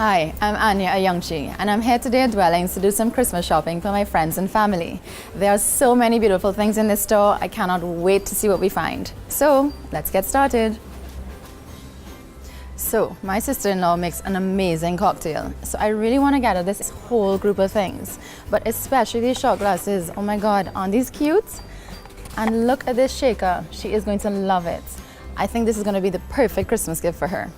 Hi, I'm Anya, Ayoung Chee, and I'm here today at Dwellings to do some Christmas shopping for my friends and family. There are so many beautiful things in this store, I cannot wait to see what we find. So, let's get started. So, my sister-in-law makes an amazing cocktail, so I really want to gather this whole group of things. But especially these shot glasses, oh my god, aren't these cute? And look at this shaker, she is going to love it. I think this is going to be the perfect Christmas gift for her.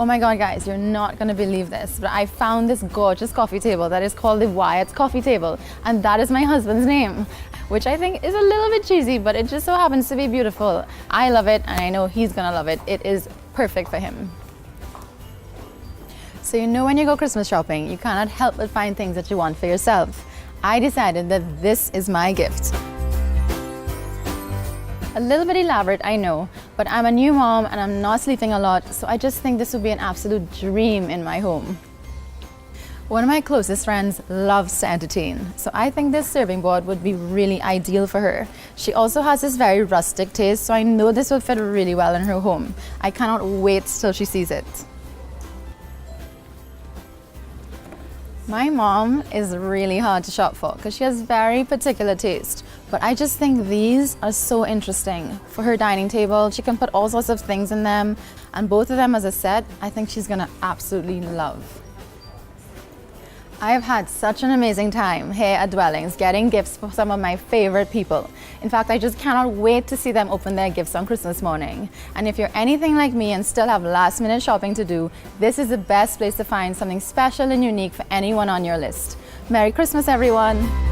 Oh my god guys, you're not gonna believe this, but I found this gorgeous coffee table that is called the Wyatt's Coffee Table, and that is my husband's name, which I think is a little bit cheesy, but it just so happens to be beautiful. I love it, and I know he's gonna love it. It is perfect for him. So you know when you go Christmas shopping, you cannot help but find things that you want for yourself. I decided that this is my gift. A little bit elaborate, I know, but I'm a new mom and I'm not sleeping a lot, so I just think this would be an absolute dream in my home. One of my closest friends loves to entertain, so I think this serving board would be really ideal for her. She also has this very rustic taste, so I know this will fit really well in her home. I cannot wait till she sees it. My mom is really hard to shop for because she has very particular taste, but I just think these are so interesting. For her dining table, she can put all sorts of things in them, and both of them as a set, I think she's gonna absolutely love. I have had such an amazing time here at Dwellings getting gifts for some of my favorite people. In fact, I just cannot wait to see them open their gifts on Christmas morning. And if you're anything like me and still have last-minute shopping to do, this is the best place to find something special and unique for anyone on your list. Merry Christmas, everyone!